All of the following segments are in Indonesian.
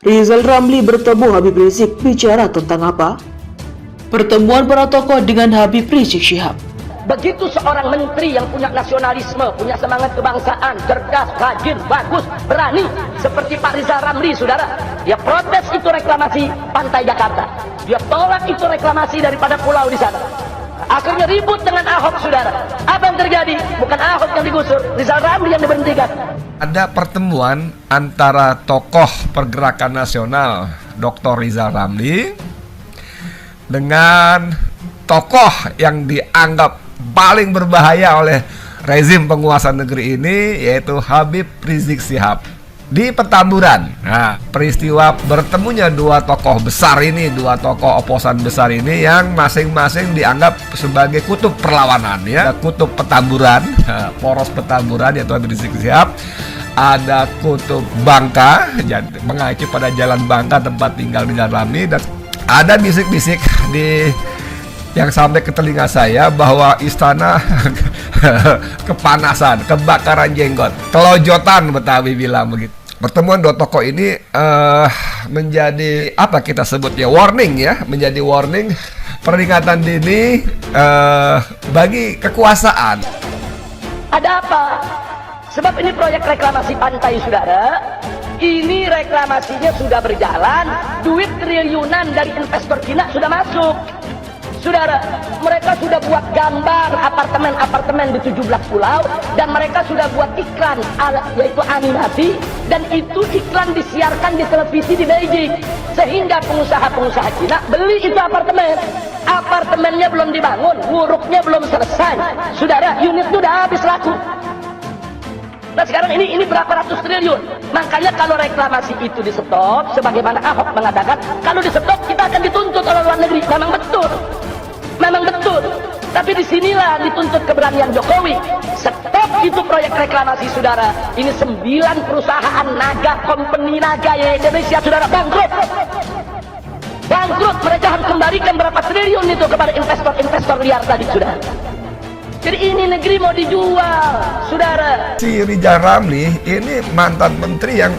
Rizal Ramli bertemu Habib Rizik, bicara tentang apa? Pertemuan para tokoh dengan Habib Rizik Syihab. Begitu seorang menteri yang punya nasionalisme, punya semangat kebangsaan, cerdas, rajin, bagus, berani, seperti Pak Rizal Ramli, saudara. Dia protes itu reklamasi pantai Jakarta. Dia tolak itu reklamasi daripada pulau di sana. Akhirnya ribut dengan Ahok, saudara. Apa yang terjadi? Bukan Ahok yang digusur, Rizal Ramli yang diberhentikan. Ada pertemuan antara tokoh pergerakan nasional Dr. Rizal Ramli dengan tokoh yang dianggap paling berbahaya oleh rezim penguasa negeri ini, yaitu Habib Rizik Syihab di Petamburan. Nah, peristiwa bertemunya dua tokoh besar ini, dua tokoh oposan besar ini yang masing-masing dianggap sebagai kutub perlawanan, ya. Kutub Petamburan, poros Petamburan, yaitu Habib Rizik Syihab. Ada kutub Bangka, mengacu pada jalan Bangka tempat tinggal Rizal Ramli, dan ada bisik-bisik yang sampai ke telinga saya bahwa istana kepanasan, kebakaran jenggot, kelojotan Betawi bilang begitu. Pertemuan dua tokoh ini menjadi apa kita sebutnya warning, ya, menjadi warning, peringatan dini bagi kekuasaan. Ada apa? Sebab ini proyek reklamasi pantai, saudara. Ini reklamasinya sudah berjalan, duit triliunan dari investor Cina sudah masuk. Saudara, mereka sudah buat gambar apartemen-apartemen di 17 pulau, dan mereka sudah buat iklan, yaitu animasi, dan itu iklan disiarkan di televisi di Beijing, sehingga pengusaha-pengusaha Cina beli itu apartemen. Apartemennya belum dibangun, wuruknya belum selesai, saudara, unit itu udah habis laku. Nah sekarang ini berapa ratus triliun. Makanya kalau reklamasi itu di stop, sebagaimana Ahok mengatakan, kalau di stop kita akan dituntut oleh luar negeri. Memang betul. Tapi disinilah dituntut keberanian Jokowi. Stop itu proyek reklamasi, saudara. Ini 9 perusahaan naga, company naga yang Indonesia, saudara, bangkrut. Mereka harus kembalikan berapa triliun itu kepada investor-investor liar tadi, saudara. Jadi ini negeri mau dijual, saudara. Si Rizal Ramli ini mantan menteri yang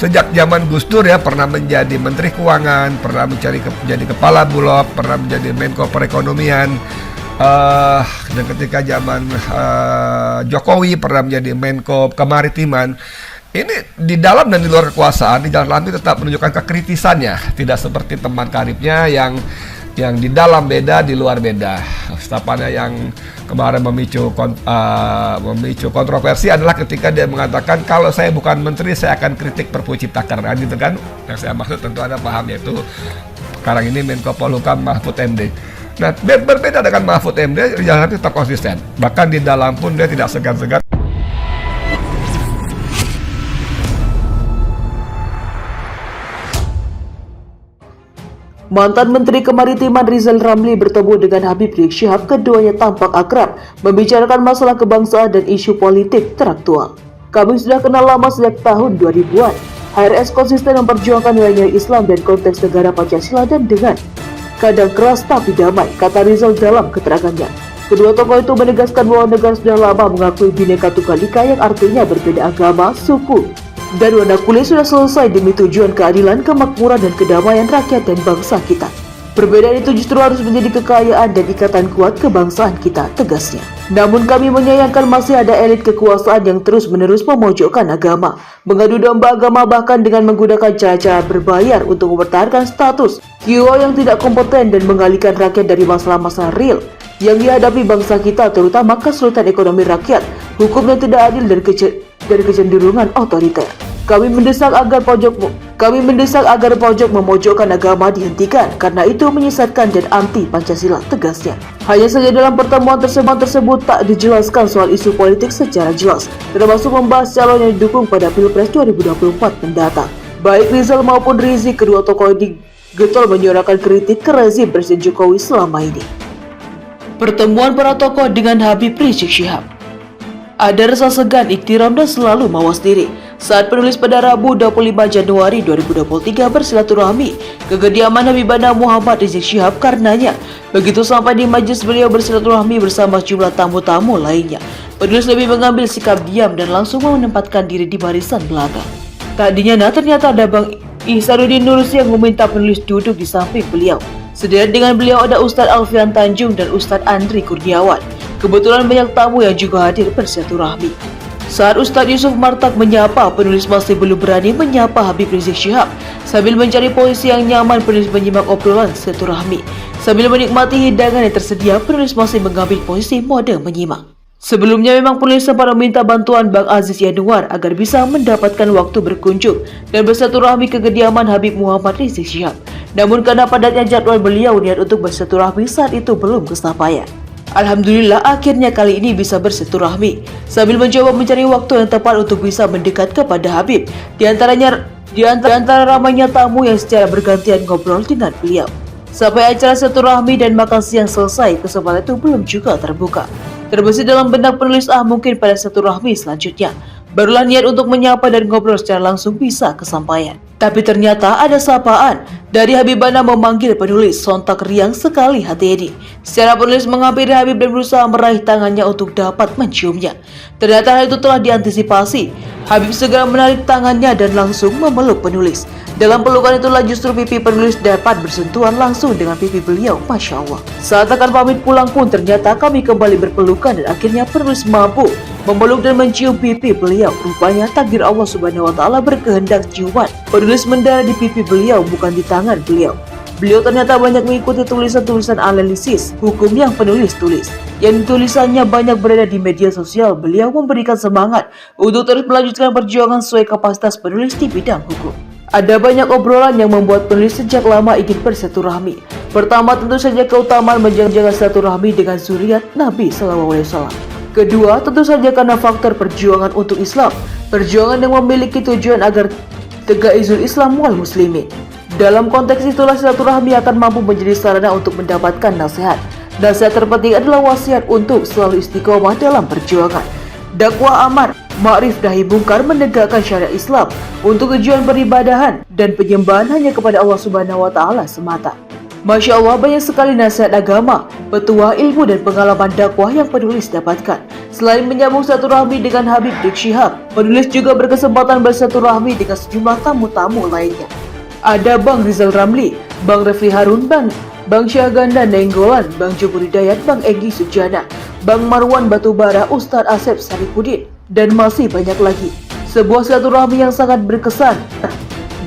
sejak zaman Gus Dur, ya, pernah menjadi menteri keuangan, pernah menjadi kepala Bulog, pernah menjadi Menko Perekonomian, dan ketika zaman Jokowi pernah menjadi Menko Kemaritiman. Ini di dalam dan di luar kekuasaan, Rizal Ramli tetap menunjukkan kekritisannya, tidak seperti teman karibnya yang di dalam beda, di luar beda. Stapannya yang kemarin memicu kontroversi adalah ketika dia mengatakan, kalau saya bukan menteri saya akan kritik Perpu Cipta Kerja, gitu kan. Yang saya maksud tentu Anda paham, yaitu sekarang ini Menko Polhukam Mahfud MD. Nah, berbeda dengan Mahfud MD, Rizal Ramli tetap konsisten. Bahkan di dalam pun dia tidak segan-segan. Mantan Menteri Kemaritiman Rizal Ramli bertemu dengan Habib Rizik Syihab. Keduanya tampak akrab, membicarakan masalah kebangsaan dan isu politik teraktual. Kami sudah kenal lama sejak tahun 2000-an. HRS konsisten memperjuangkan nilai-nilai Islam dan konteks negara Pancasila dan dengan kadang keras tapi damai, kata Rizal dalam keterangannya. Kedua tokoh itu menegaskan bahwa negara sudah lama mengakui Bhinneka Tunggal Ika, yang artinya berbeda agama, suku, dan warna kulit sudah selesai demi tujuan keadilan, kemakmuran, dan kedamaian rakyat dan bangsa kita. Perbedaan itu justru harus menjadi kekayaan dan ikatan kuat kebangsaan kita, tegasnya. Namun kami menyayangkan masih ada elit kekuasaan yang terus-menerus memojokkan agama, mengadu domba agama, bahkan dengan menggunakan cara-cara berbayar untuk mempertahankan status quo yang tidak kompeten dan mengalihkan rakyat dari masalah-masalah real yang dihadapi bangsa kita, terutama kesulitan ekonomi rakyat, hukum yang tidak adil, dan kecenderungan otoriter. Kami mendesak agar pojok memojokkan agama dihentikan, karena itu menyesatkan dan anti Pancasila, tegasnya. Hanya saja dalam pertemuan tersebut tak dijelaskan soal isu politik secara jelas, termasuk membahas calon yang didukung pada Pilpres 2024 mendatang. Baik Rizal maupun Rizik, kedua tokoh ini getol menyuarakan kritik ke rezim Presiden Jokowi selama ini. Pertemuan para tokoh dengan Habib Rizik Syihab. Ada rasa segan, iktiram, dan selalu mawas diri saat penulis pada Rabu 25 Januari 2023 bersilaturahmi ke kediaman Habibana Muhammad Rizik Syihab. Karenanya, begitu sampai di majelis beliau bersilaturahmi bersama jumlah tamu-tamu lainnya, penulis lebih mengambil sikap diam dan langsung menempatkan diri di barisan belakang. Tadinya ternyata ada Bang Ihsanuddin Nursi yang meminta penulis duduk di samping beliau. Sederhana dengan beliau ada Ustadz Alfian Tanjung dan Ustadz Andri Kurniawan. Kebetulan banyak tamu yang juga hadir bersilaturahmi. Saat Ustadz Yusuf Martak menyapa, penulis masih belum berani menyapa Habib Rizik Syihab. Sambil mencari posisi yang nyaman, penulis menyimak obrolan silaturahmi. Sambil menikmati hidangan yang tersedia, penulis masih mengambil posisi mode menyimak. Sebelumnya memang penulis sempat meminta bantuan Bang Aziz Yanuar agar bisa mendapatkan waktu berkunjung dan bersilaturahmi ke kediaman Habib Muhammad Rizik Syihab. Namun karena padatnya jadwal beliau, niat untuk bersilaturahmi saat itu belum kesampaian. Alhamdulillah akhirnya kali ini bisa bersilaturahmi sambil mencoba mencari waktu yang tepat untuk bisa mendekat kepada Habib. Di antara ramainya tamu yang secara bergantian ngobrol dengan beliau. Sampai acara silaturahmi dan makan siang selesai, kesempatan itu belum juga terbuka. Terbesit dalam benak penulis mungkin pada silaturahmi selanjutnya barulah niat untuk menyapa dan ngobrol secara langsung bisa kesampaian. Tapi ternyata ada sapaan dari Habibana memanggil penulis, sontak riang sekali hati Edi. Secara penulis menghampiri Habib dan berusaha meraih tangannya untuk dapat menciumnya. Ternyata hal itu telah diantisipasi. Habib segera menarik tangannya dan langsung memeluk penulis. Dalam pelukan itulah justru pipi penulis dapat bersentuhan langsung dengan pipi beliau, Masya Allah. Saat akan pamit pulang pun ternyata kami kembali berpelukan dan akhirnya penulis mampu memeluk dan mencium pipi beliau. Rupanya takdir Allah Subhanahu wa Ta'ala berkehendak ciuman penulis mendarat di pipi beliau, bukan di tangan beliau. Beliau ternyata banyak mengikuti tulisan-tulisan analisis hukum yang penulis tulis. Yang tulisannya banyak berada di media sosial. Beliau memberikan semangat untuk terus melanjutkan perjuangan sesuai kapasitas penulis di bidang hukum. Ada banyak obrolan yang membuat penulis sejak lama ingin bersilaturahmi. Pertama, tentu saja keutamaan menjaga silaturahmi dengan zuriat Nabi SAW. Kedua, tentu saja karena faktor perjuangan untuk Islam, perjuangan yang memiliki tujuan agar tegak izul Islam wal muslimin. Dalam konteks itulah silaturahmi akan mampu menjadi sarana untuk mendapatkan nasihat. Nasihat terpenting adalah wasiat untuk selalu istiqomah dalam perjuangan. Dakwah amar ma'rif nahi mungkar, menegakkan syariat Islam untuk tujuan peribadahan dan penyembahan hanya kepada Allah Subhanahu wa Ta'ala semata. Masya Allah, banyak sekali nasihat agama, petuah, ilmu dan pengalaman dakwah yang penulis dapatkan. Selain menyambung silaturahmi dengan Habib Rizik Syihab, penulis juga berkesempatan bersilaturahmi dengan sejumlah tamu-tamu lainnya. Ada Bang Rizal Ramli, Bang Refli Harun, Bang Syahganda Nenggolan, Bang Jumur Hidayat, Bang Egy Sujana, Bang Marwan Batubara, Ustadz Asep Saripudin, dan masih banyak lagi. Sebuah silaturahmi yang sangat berkesan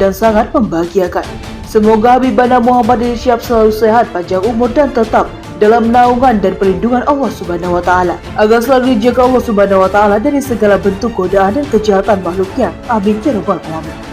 dan sangat membahagiakan. Semoga Habibana Muhammad Rizik Syihab selalu sehat, panjang umur dan tetap dalam naungan dan perlindungan Allah Subhanahu wa Ta'ala, agar selalu dijaga Allah Subhanahu wa Ta'ala dari segala bentuk godaan dan kejahatan makhluknya. Amin ya rabbal alamin.